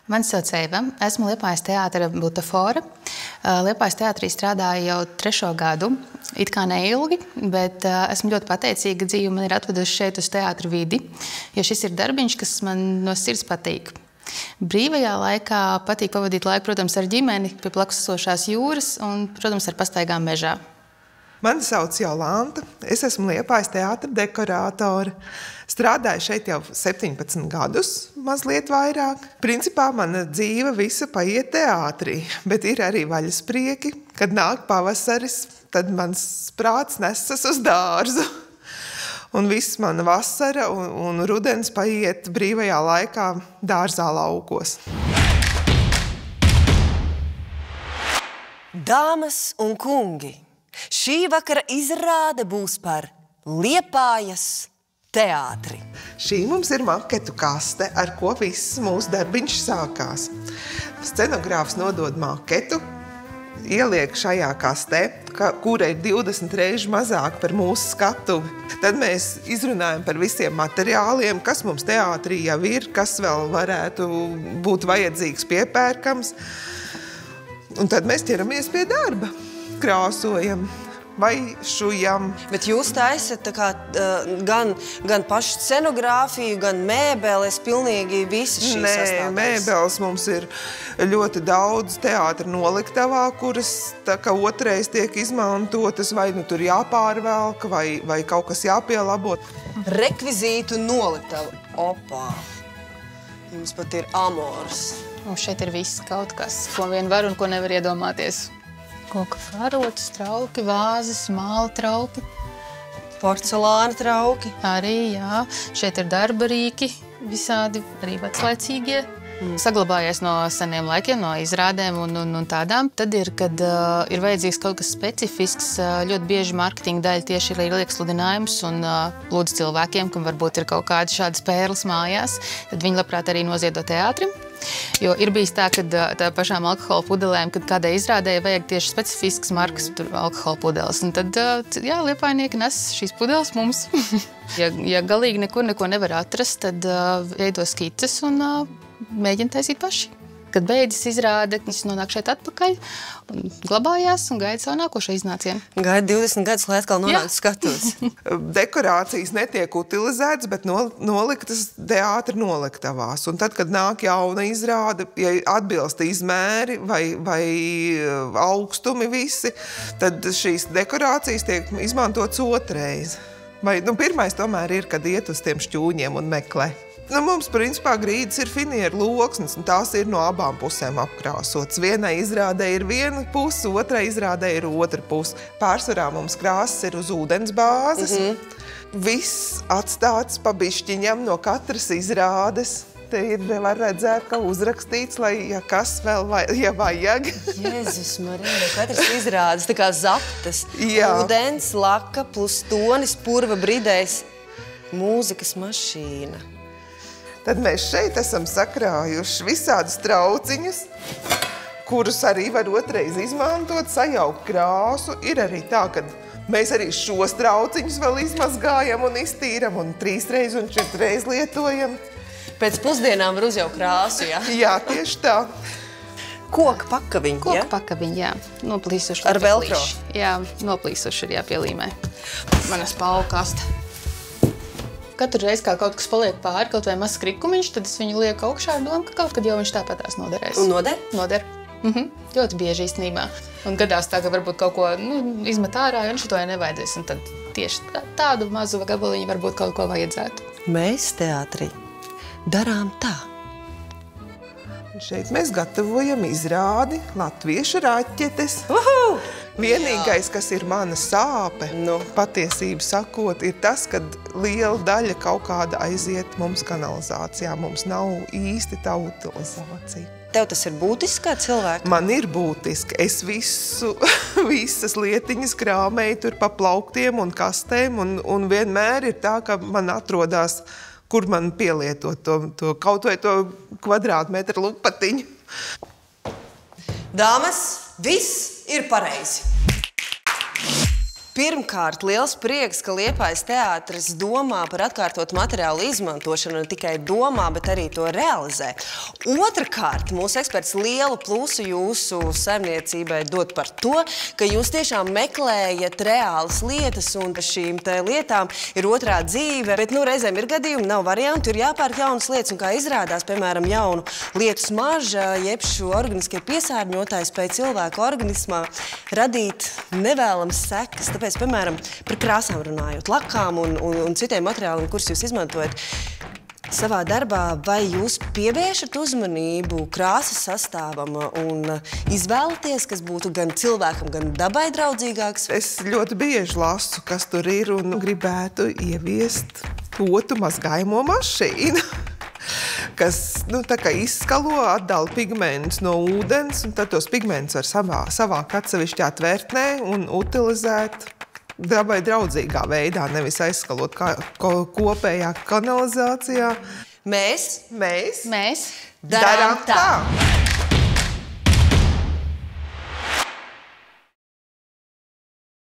Mani sauc Eiva. Esmu Liepājas teātra butafora. Liepājas teātrī strādāju jau 3. gadu. It kā neilgi, bet esmu ļoti pateicīga, dzīve man ir atvedusi šeit uz teātra vidi, jo šis ir darbiņš, kas man no sirds patīk. Brīvajā laikā patīk pavadīt laiku, protams, ar ģimeni, pie blakus esošās jūras un, protams, ar pastaigām mežā. Mani sauc Jolanta. Es esmu Liepājas teātra dekorātore. Strādāju šeit jau 17 gadus, mazliet vairāk. Principā mana dzīve visa paiet teātrī, bet ir arī vaļasprieki. Kad nāk pavasaris, tad mans prāts nesas uz dārzu. Un viss mana vasara un rudens paiet brīvajā laikā dārzā laukos. Dāmas un kungi! Šī vakara izrāde būs par Liepājas teātri. Šī mums ir maketu kaste, ar ko viss mūsu darbiņš sākās. Scenogrāfs nodod maketu, ieliek šajā kastē, kura ir 20 reižu mazāk par mūsu skatuvi. Tad mēs izrunājam par visiem materiāliem, kas mums teātrī jau ir, kas vēl varētu būt vajadzīgs piepērkams. Un tad mēs ķeramies pie darba. Krāsojam vai šujam. Bet jūs taisat gan pašu scenogrāfiju, gan mēbeles, pilnīgi visas šīs sastāvdaļas? Nē, mēbeles mums ir ļoti daudz teātra noliktavā, kuras tā kā otrais tiek izmantotas, vai nu tur jāpārvelk, vai kaut kas jāpielabo. Rekvizītu noliktava. Opā! Jums pat ir amors. Mums šeit ir viss kaut kas, ko vien var un ko nevar iedomāties. Koka farotas, trauki, vāzes, māla trauki. Porcelāna trauki. Arī, jā. Šeit ir darba rīki, visādi arī veclaicīgie. Saglabājies no seniem laikiem, no izrādēm un tādām. Tad ir, kad ir vajadzīgs kaut kas specifisks, ļoti bieži marketinga daļa tieši ir liek sludinājums un lūdz cilvēkiem, kam varbūt ir kaut kādi šādas pērles mājās, tad viņi labprāt arī noziedo teātrim. Jo ir bijis tā, ka tā pašām alkohola pudelēm, kad kādai izrādēja vajag tieši specifisks markas alkohola pudeles. Un tad, jā, liepājnieki nes šīs pudeles mums. Ja galīgi neko nevar atrast, tad veido skices un mēģina taisīt paši. Kad beidzas izrāde, viņš nonāk šeit atpakaļ un glabājās un gaida savu nākošo iznācienu. Gaida 20 gadus, lai atkal nonāktu skatos. Dekorācijas netiek utilizētas, bet noliktas teātra noliktavās. Un tad, kad nāk jauna izrāde, ja atbilst izmēri vai augstumi visi, tad šīs dekorācijas tiek izmantotas otrais. Pirmais tomēr ir, kad iet uz tiem šķūņiem un meklē. Mums, principā, grīdas ir finieru loksnes, un tās ir no abām pusēm apkrāsotas. Vienai izrādē ir viena puse, otrai izrādē ir otra puse. Pārsvarā mums krāsas ir uz ūdens bāzes. Viss atstāts pa bišķiņam no katras izrādes. Te var redzēt, ka uzrakstīts, lai ja kas vēl vajag. Jēzus Marija, katras izrādes, tā kā zaptas. Jā. Ūdens, laka, plus tonis, purva bridēs, mūzikas mašīna. Tad mēs šeit esam sakrājuši visādus trauciņus, kurus arī var otrais izmantot, sajaukt krāsu. Ir arī tā, ka mēs arī šos trauciņus vēl izmazgājam un iztīram un 3 reiz un 4 reiz lietojam. Pēc pusdienām var uzjaukt krāsu, jā? Jā, tieši tā. Koka pakaviņi, jā? Koka pakaviņi, jā. Noplīsuši. Ar velcro? Jā, noplīsuši ir jāpielīmē. Mana spalvu kaste. Katru reizi, kā kaut kas paliek pāri, kaut vai mazs krikumiņš, tad es viņu lieku augšā ar domu, ka kaut kad jau viņš tāpatās noderēs. Un noder? Noder. Ļoti bieži īstenībā. Un gadās tā, ka varbūt kaut ko izmet ārā, un šito ja nevajadzēs. Un tad tieši tādu mazu gabaliņu varbūt kaut ko vajadzētu. Mēs teātrī darām tā. Šeit mēs gatavojam izrādi Latviešu raķetes. Vienīgais, kas ir mana sāpe, patiesību sakot, ir tas, ka liela daļa kaut kāda aiziet mums kanalizācijā. Mums nav īsti tā utilizācija. Tev tas ir būtiski kā cilvēkam? Man ir būtiski. Es visas lietiņas krāmēju tur pa plauktiem un kastēm, un vienmēr ir tā, ka man atrodās, kur man pielietot to kaut vai to kvadrātmetru lupatiņu. Dāmas, viss ir pareizi. Pirmkārt, liels prieks, ka Liepājas teātris domā par atkārtotu materiālu izmantošanu, ne tikai domā, bet arī to realizē. Otrakārt, mūsu eksperts lielu plusu jūsu saimniecībai dod par to, ka jūs tiešām meklējat reālas lietas, un šīm te lietām ir otrā dzīve, bet reizēm ir gadījumi, nav variantu, ir jāpērk jaunas lietas, un kā izrādās, piemēram, jaunu lietu smarža, jeb šo organiskie piesārņotāji spēj cilvēku organismā radīt nevēlamas sekas. Tāpēc, piemēram, par krāsām runājot, lakām un citiem materiāliem, kurus jūs izmantojat savā darbā, vai jūs pievēršat uzmanību krāsas sastāvam un izvēlaties, kas būtu gan cilvēkam, gan dabai draudzīgāks? Es ļoti bieži lasu, kas tur ir, un gribētu ieviest potu mazgājumo mašīnu, kas tā kā izskalo, atdala pigmentus no ūdens, un tad tos pigmentus var savākt atsevišķā tvertnē un utilizēt dabai draudzīgā veidā, nevis aizskalot kopējā kanalizācijā. Mēs darām tā!